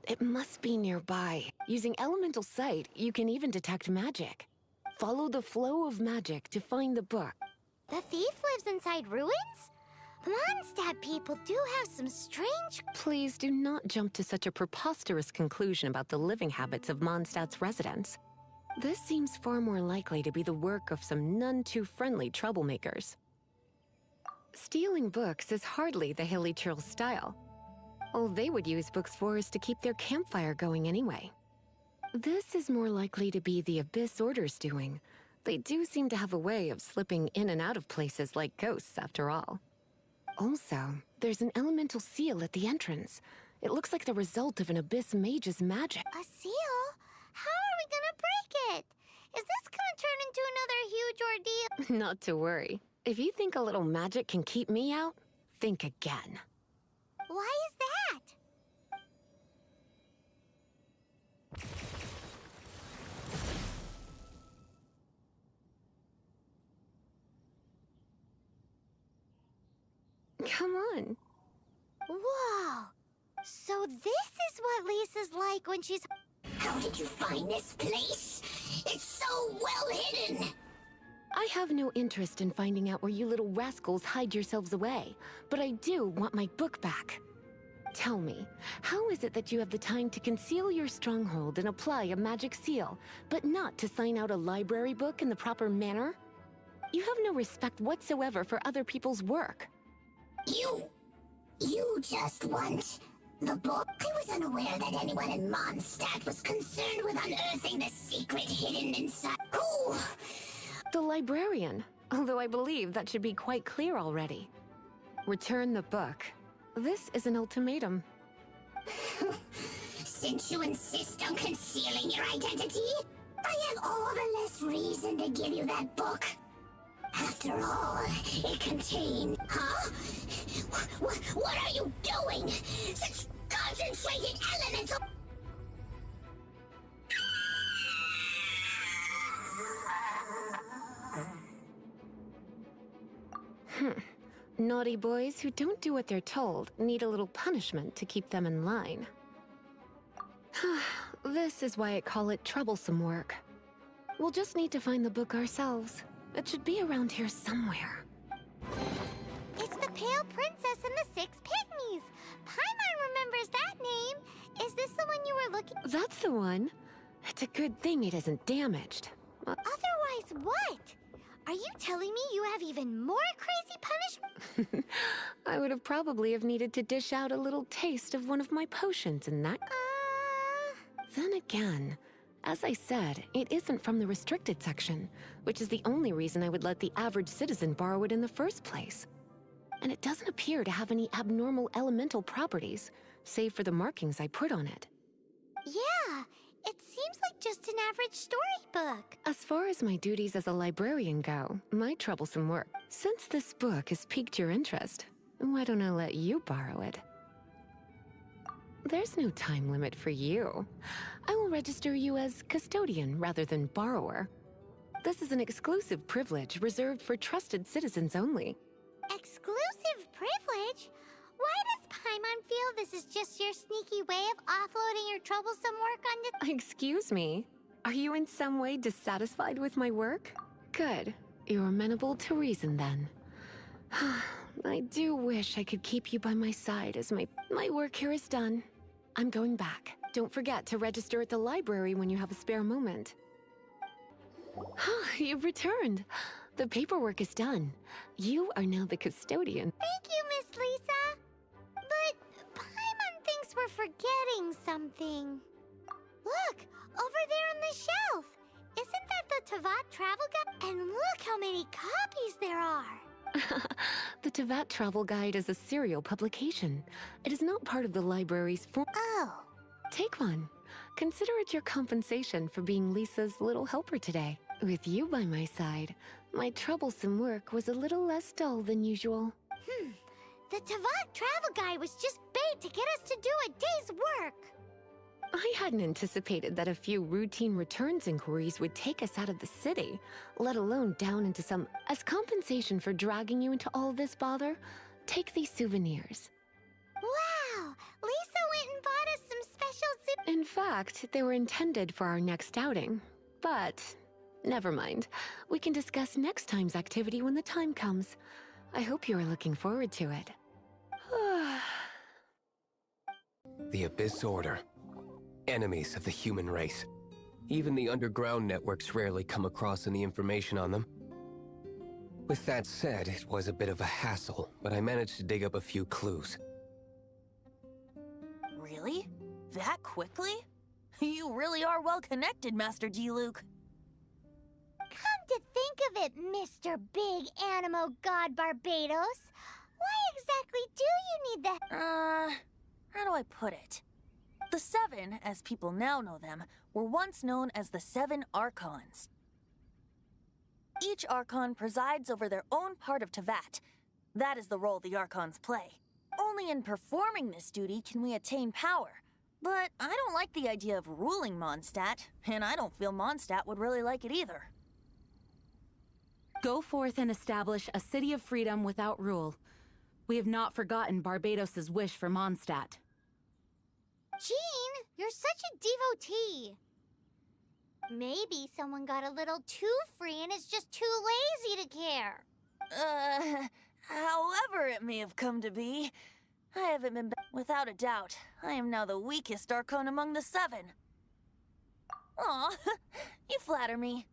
It must be nearby. Using elemental sight, you can even detect magic. Follow the flow of magic to find the book. The thief lives inside ruins? Mondstadt people do have some strange... Please do not jump to such a preposterous conclusion about the living habits of Mondstadt's residents. This seems far more likely to be the work of some none-too-friendly troublemakers. Stealing books is hardly the Hilly Churl's style. All they would use books for is to keep their campfire going anyway. This is more likely to be the Abyss Order's doing. They do seem to have a way of slipping in and out of places like ghosts, after all. Also, there's an elemental seal at the entrance. It looks like the result of an Abyss mage's magic. A seal? How are we gonna break it? Is this gonna turn into another huge ordeal? Not to worry. If you think a little magic can keep me out, think again. Why is that? Come on. Whoa! So this is what Lisa's like when she's... How did you find this place? It's so well hidden! I have no interest in finding out where you little rascals hide yourselves away, but I do want my book back. Tell me, how is it that you have the time to conceal your stronghold and apply a magic seal, but not to sign out a library book in the proper manner? You have no respect whatsoever for other people's work. You just want the book. I was unaware that anyone in Mondstadt was concerned with unearthing the secret hidden inside. Who? The librarian, although I believe that should be quite clear already. Return the book. This is an ultimatum. Since you insist on concealing your identity, I have all the less reason to give you that book. After all, it contained... Huh? What are you doing? Such concentrated elemental... Naughty boys who don't do what they're told need a little punishment to keep them in line. This is why I call it troublesome work. We'll just need to find the book ourselves. It should be around here somewhere. It's the Pale Princess and the Six Pygmies! Paimon remembers that name! Is this the one you were looking... That's the one. It's a good thing it isn't damaged. Otherwise what? Are you telling me you have even more crazy punishment? I would have probably have needed to dish out a little taste of one of my potions in that... Then again, as I said, it isn't from the restricted section, which is the only reason I would let the average citizen borrow it in the first place. And it doesn't appear to have any abnormal elemental properties, save for the markings I put on it. Yeah, it seems like just an average storybook. As far as my duties as a librarian go, my troublesome work, since this book has piqued your interest, why don't I let you borrow it? There's no time limit for you. I will register you as custodian rather than borrower. This is an exclusive privilege reserved for trusted citizens only. Exclusive privilege? Why does Paimon feel this is just your sneaky way of offloading your troublesome work onto... Excuse me? Are you in some way dissatisfied with my work? Good. You're amenable to reason then. I do wish I could keep you by my side as my work here is done. I'm going back. Don't forget to register at the library when you have a spare moment. You've returned. The paperwork is done. You are now the custodian. Thank you, Miss Lisa. But Paimon thinks we're forgetting something. Look, over there on the shelf. Isn't that the Teyvat travel guide? And look how many copies there are. The Teyvat Travel Guide is a serial publication. It is not part of the library's Oh. Take one. Consider it your compensation for being Lisa's little helper today. With you by my side, my troublesome work was a little less dull than usual. The Teyvat travel guide was just bait to get us to do a day's work. I hadn't anticipated that a few routine returns inquiries would take us out of the city, let alone down into some... As compensation for dragging you into all this bother, take these souvenirs. Wow! Lisa went and bought us some special fact, they were intended for our next outing. But never mind. We can discuss next time's activity when the time comes. I hope you are looking forward to it. The Abyss Order. Enemies of the human race. Even the underground networks rarely come across any information on them. With that said, it was a bit of a hassle, but I managed to dig up a few clues. Really? That quickly? You really are well connected, Master D. Luke. Come to think of it, Mr. Big Animo God Barbados, why exactly do you need the... How do I put it? The Seven, as people now know them, were once known as the Seven Archons. Each Archon presides over their own part of Teyvat. That is the role the Archons play. Only in performing this duty can we attain power. But I don't like the idea of ruling Mondstadt, and I don't feel Mondstadt would really like it either. Go forth and establish a city of freedom without rule. We have not forgotten Barbados' wish for Mondstadt. Jean, you're such a devotee. Maybe someone got a little too free and is just too lazy to care. However it may have come to be, I haven't been without a doubt. I am now the weakest Archon among the Seven. Aw, you flatter me.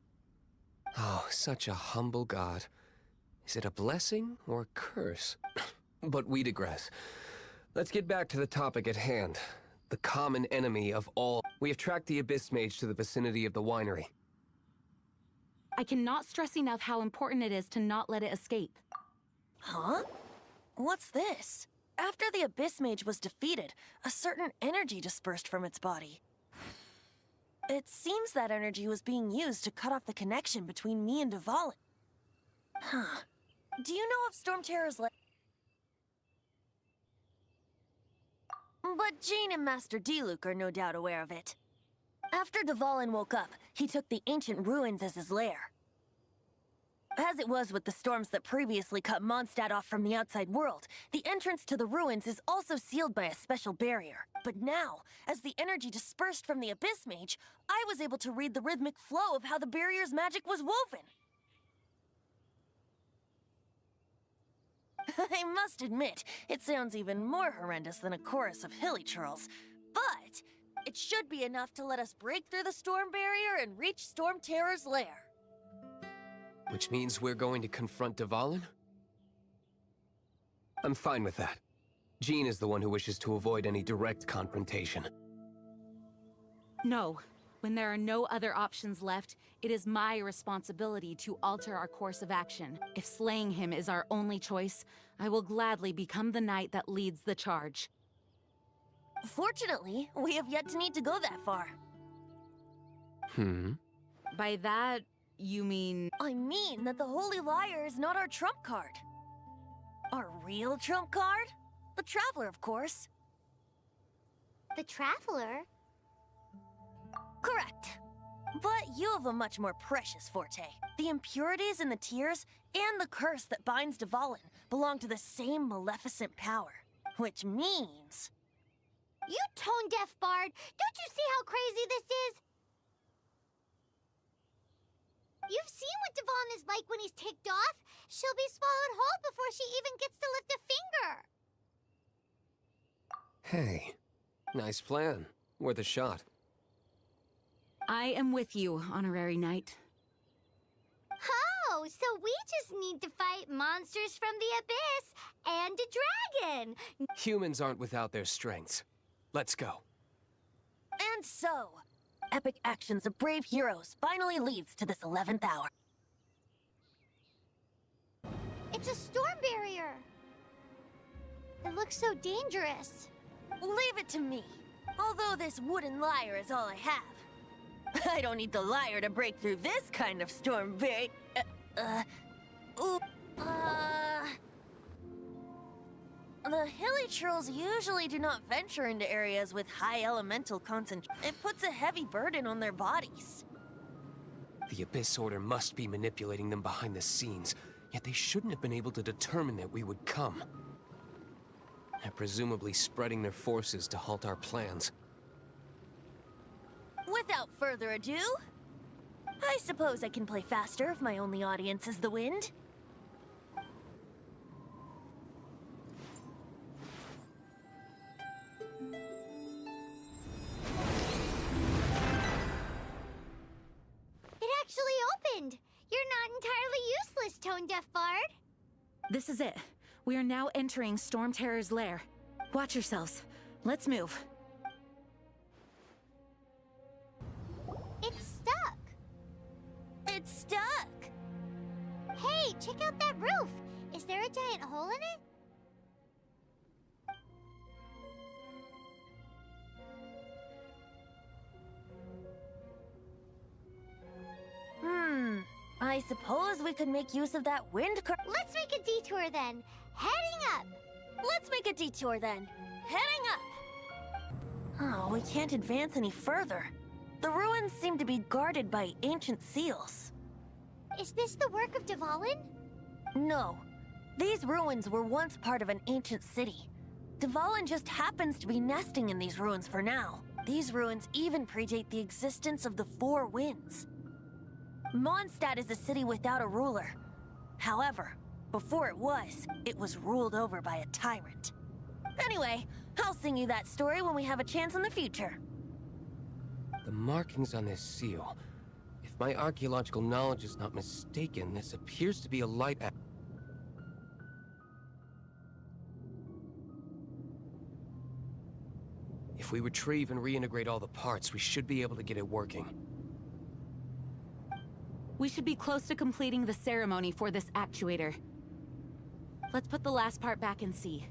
Oh, such a humble god. Is it a blessing or a curse? But we digress. Let's get back to the topic at hand. The common enemy of all. We have tracked the Abyss Mage to the vicinity of the winery. I cannot stress enough how important it is to not let it escape. Huh? What's this? After the Abyss Mage was defeated, a certain energy dispersed from its body. It seems that energy was being used to cut off the connection between me and Dvalin. Huh. Do you know if Storm Terror's But Jean and Master D-Luke are no doubt aware of it. After Dvalin woke up, he took the ancient ruins as his lair. As it was with the storms that previously cut Mondstadt off from the outside world, the entrance to the ruins is also sealed by a special barrier. But now, as the energy dispersed from the Abyss Mage, I was able to read the rhythmic flow of how the barrier's magic was woven. I must admit, it sounds even more horrendous than a chorus of hilly churls. But it should be enough to let us break through the storm barrier and reach Storm Terror's lair. Which means we're going to confront Dvalin? I'm fine with that. Jean is the one who wishes to avoid any direct confrontation. No. When there are no other options left, it is my responsibility to alter our course of action. If slaying him is our only choice, I will gladly become the knight that leads the charge. Fortunately, we have yet to need to go that far. By that, you mean... I mean that the Holy Liar is not our trump card. Our real trump card? The Traveler, of course. The Traveler? Correct. But you have a much more precious forte. The impurities in the tears and the curse that binds Dvalin belong to the same maleficent power. Which means... You tone-deaf bard! Don't you see how crazy this is? You've seen what Dvalin is like when he's ticked off. She'll be swallowed whole before she even gets to lift a finger. Hey, nice plan. Worth a shot. I am with you, Honorary Knight. Oh, so we just need to fight monsters from the abyss and a dragon. Humans aren't without their strengths. Let's go. And so, epic actions of brave heroes finally leads to this 11th hour. It's a storm barrier. It looks so dangerous. Leave it to me. Although this wooden lyre is all I have. I don't need the lyre to break through this kind of storm barrier. The hilly trolls usually do not venture into areas with high elemental concentration. It puts a heavy burden on their bodies. The Abyss Order must be manipulating them behind the scenes, yet they shouldn't have been able to determine that we would come. They're presumably spreading their forces to halt our plans. Without further ado, I suppose I can play faster if my only audience is the wind. It actually opened! You're not entirely useless, Tone-Deaf Bard. This is it. We are now entering Storm Terror's lair. Watch yourselves. Let's move. It's stuck. It's stuck! Hey, check out that roof! Is there a giant hole in it? I suppose we could make use of that wind Let's make a detour then. Heading up! Let's make a detour then. Heading up! Oh, we can't advance any further. The ruins seem to be guarded by ancient seals. Is this the work of Dvalin? No. These ruins were once part of an ancient city. Dvalin just happens to be nesting in these ruins for now. These ruins even predate the existence of the Four Winds. Mondstadt is a city without a ruler. However, before it was ruled over by a tyrant. Anyway, I'll sing you that story when we have a chance in the future. The markings on this seal. If my archaeological knowledge is not mistaken, this appears to be a light. If we retrieve and reintegrate all the parts, we should be able to get it working. We should be close to completing the ceremony for this actuator. Let's put the last part back and see.